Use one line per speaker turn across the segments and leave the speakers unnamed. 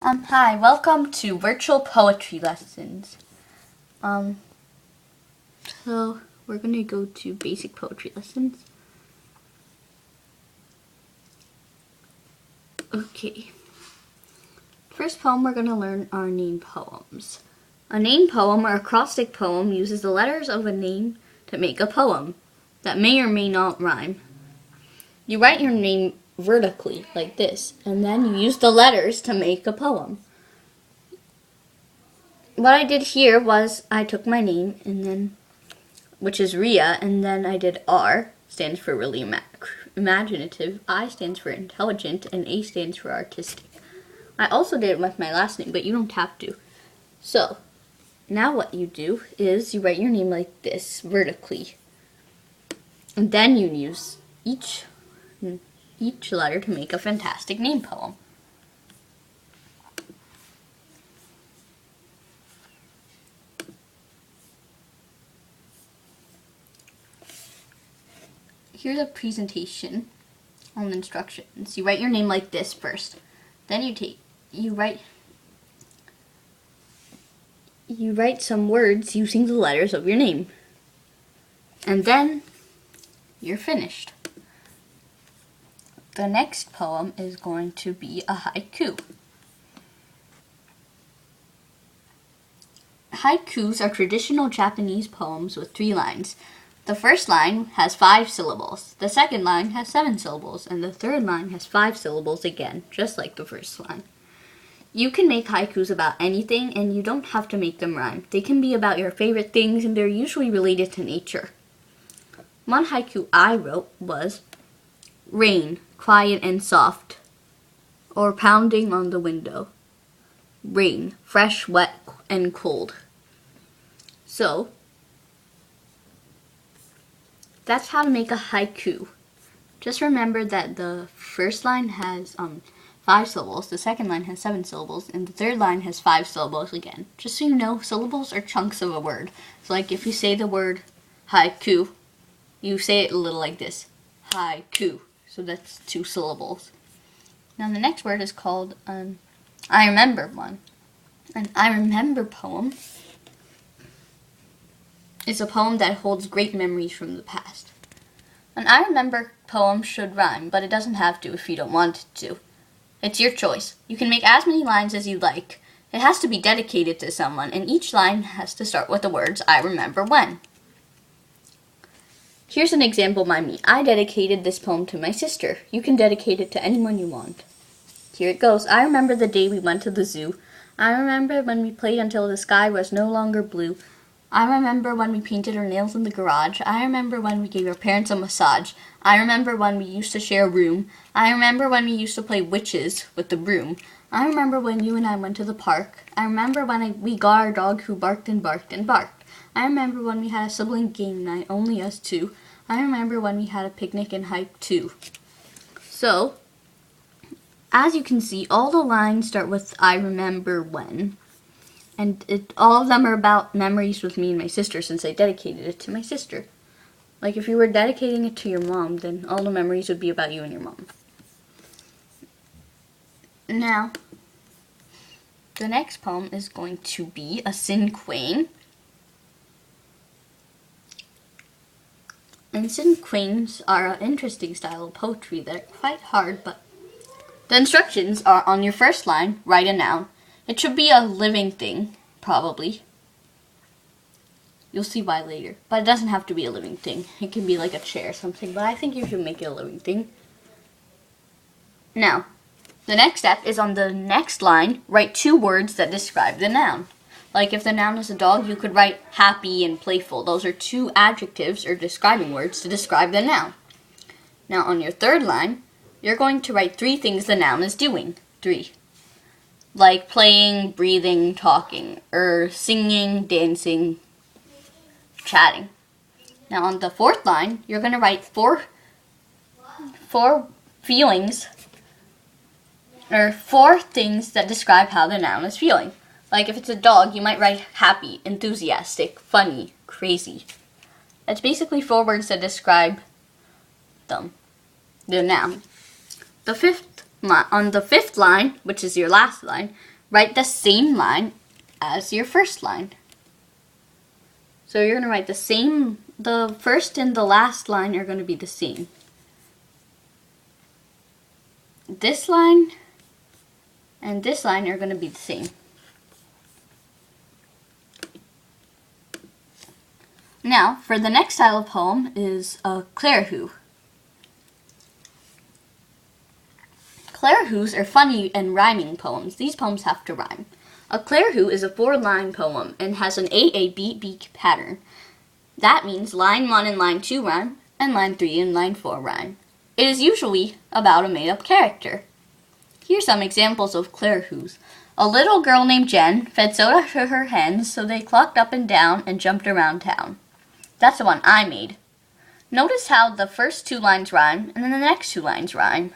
Hi, welcome to virtual poetry lessons. So we're gonna go to basic poetry lessons. Okay. First poem we're gonna learn are name poems. A name poem or acrostic poem uses the letters of a name to make a poem that may or may not rhyme. You write your name vertically like this, and then you use the letters to make a poem. What I did here was I took my name and then, which is Ria, and then I did R, stands for really imaginative, I stands for intelligent, and A stands for artistic. I also did it with my last name, but you don't have to. So, now what you do is you write your name like this, vertically. And then you use each letter to make a fantastic name poem. Here's a presentation on the instructions. You write your name like this first. Then you write some words using the letters of your name. And then you're finished. The next poem is going to be a haiku. Haikus are traditional Japanese poems with 3 lines. The first line has 5 syllables, the second line has 7 syllables, and the third line has 5 syllables again, just like the first line. You can make haikus about anything, and you don't have to make them rhyme. They can be about your favorite things, and they're usually related to nature. One haiku I wrote was, rain, quiet and soft, or pounding on the window. Rain, fresh, wet, and cold. So, that's how to make a haiku. Just remember that the first line has 5 syllables, the second line has 7 syllables, and the third line has 5 syllables again. Just so you know, syllables are chunks of a word. So like if you say the word haiku, you say it a little like this, haiku. So that's 2 syllables. Now the next word is called I remember one. An I remember poem is a poem that holds great memories from the past. An I remember poem should rhyme, but it doesn't have to if you don't want it to. It's your choice. You can make as many lines as you like. It has to be dedicated to someone, and each line has to start with the words, I remember when. Here's an example by me. I dedicated this poem to my sister. You can dedicate it to anyone you want. Here it goes. I remember the day we went to the zoo. I remember when we played until the sky was no longer blue. I remember when we painted our nails in the garage. I remember when we gave our parents a massage. I remember when we used to share a room. I remember when we used to play witches with the broom. I remember when you and I went to the park. I remember when we got our dog who barked and barked and barked. I remember when we had a sibling game night, only us 2. I remember when we had a picnic and hike too. So, as you can see, all the lines start with I remember when. And all of them are about memories with me and my sister since I dedicated it to my sister. Like if you were dedicating it to your mom, then all the memories would be about you and your mom. Now, the next poem is going to be a cinquain. And cinquains are an interesting style of poetry that are quite hard, but the instructions are on your first line, write a noun. It should be a living thing, probably. You'll see why later. But it doesn't have to be a living thing. It can be like a chair or something, but I think you should make it a living thing. Now, the next step is on the next line, write 2 words that describe the noun. Like if the noun is a dog, you could write happy and playful. Those are 2 adjectives or describing words to describe the noun. Now on your third line, you're going to write 3 things the noun is doing. 3. Like playing, breathing, talking, or singing, dancing, chatting. Now on the fourth line, you're going to write 4 feelings, or 4 things that describe how the noun is feeling. Like if it's a dog, you might write happy, enthusiastic, funny, crazy. That's basically 4 words that describe the noun. On the fifth line, which is your last line, write the same line as your first line. So you're going to write the first and the last line are going to be the same. This line and this line are going to be the same. Now, for the next style of poem is a Clerihew. Clerihews are funny and rhyming poems. These poems have to rhyme. A Clerihew is a 4-line poem and has an AABB pattern. That means line 1 and line 2 rhyme, and line 3 and line 4 rhyme. It is usually about a made-up character. Here are some examples of Clerihews. A little girl named Jen fed soda to her hens, so they clucked up and down and jumped around town. That's the one I made. Notice how the first 2 lines rhyme, and then the next 2 lines rhyme.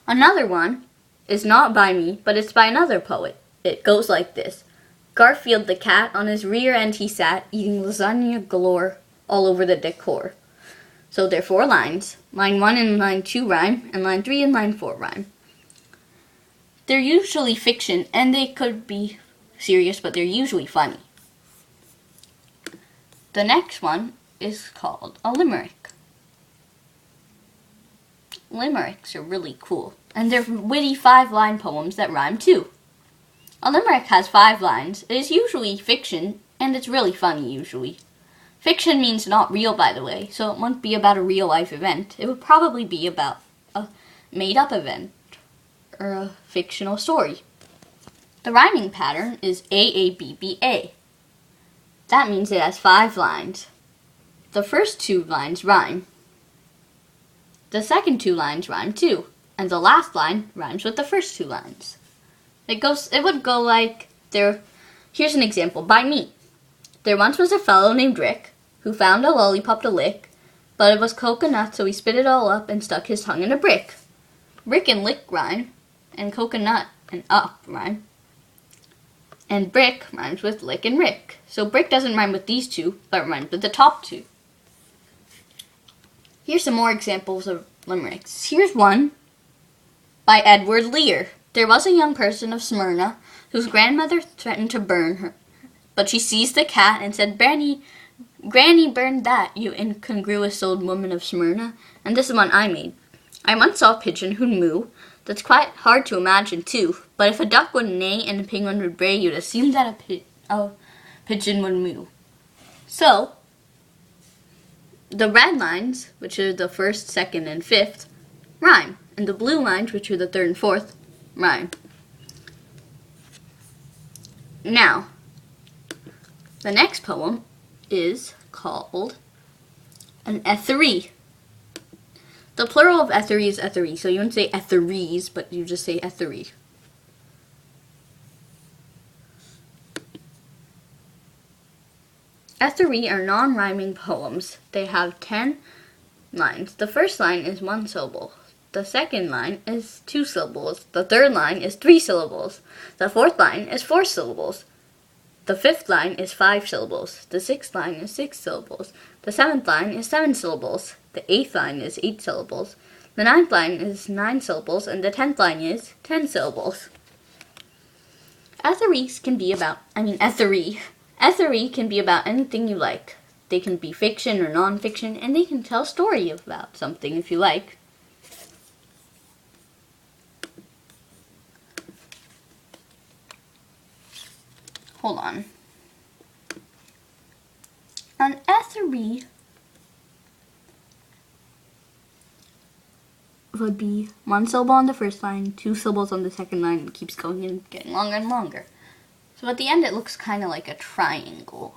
Another one is not by me, but it's by another poet. It goes like this. Garfield the cat, on his rear end he sat, eating lasagna galore all over the decor. So there are 4 lines. Line 1 and line 2 rhyme, and line 3 and line 4 rhyme. They're usually fiction, and they could be serious, but they're usually funny. The next one is called a limerick. Limericks are really cool, and they're witty 5-line poems that rhyme too. A limerick has 5 lines. It is usually fiction, and it's really funny usually. Fiction means not real, by the way, so it won't be about a real-life event. It would probably be about a made-up event, or a fictional story. The rhyming pattern is AABBA. That means it has 5 lines. The first 2 lines rhyme. The second 2 lines rhyme too, and the last line rhymes with the first 2 lines. It would go like here's an example by me. There once was a fellow named Rick who found a lollipop to lick, but it was coconut, so he spit it all up and stuck his tongue in a brick. Rick and lick rhyme, and coconut and up rhyme. And brick rhymes with lick and Rick. So brick doesn't rhyme with these 2, but rhymes with the top 2. Here's some more examples of limericks. Here's one by Edward Lear. There was a young person of Smyrna whose grandmother threatened to burn her, but she seized the cat and said, Granny, burn that, you incongruous old woman of Smyrna. And this is one I made. I once saw a pigeon who'd moo. That's quite hard to imagine too, but if a duck would neigh and a penguin would bray, you'd assume that a pigeon would moo. So, the red lines, which are the 1st, 2nd, and 5th, rhyme. And the blue lines, which are the 3rd and 4th, rhyme. Now, the next poem is called an ethery. The plural of ethery is ethery, so you wouldn't say etheries, but you just say ethery. Ethery are non-rhyming poems. They have 10 lines. The first line is 1 syllable. The second line is 2 syllables. The third line is 3 syllables. The 4th line is 4 syllables. The 5th line is 5 syllables. The 6th line is 6 syllables. The 7th line is 7 syllables. The 8th line is 8 syllables. The 9th line is 9 syllables. And the 10th line is 10 syllables. Ethery can be about anything you like. They can be fiction or non-fiction, and they can tell a story about something if you like. Hold on. An ethery would be 1 syllable on the first line, 2 syllables on the second line, and keeps going and getting longer and longer. So at the end it looks kind of like a triangle,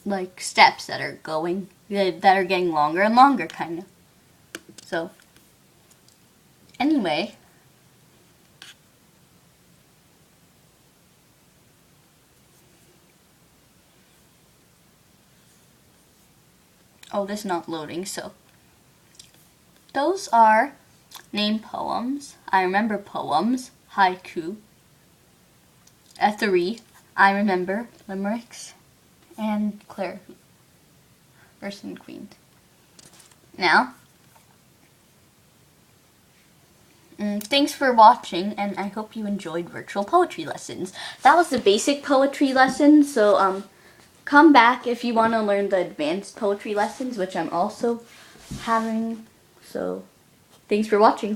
like steps that are getting longer and longer, kind of. So, anyway. Oh, this is not loading, so. Those are name poems, I remember poems, haiku, ethery, I remember, limericks, and Clerihew, Verse and Queens. Now, Thanks for watching, and I hope you enjoyed virtual poetry lessons. That was the basic poetry lesson, so come back if you want to learn the advanced poetry lessons, which I'm also having. So thanks for watching.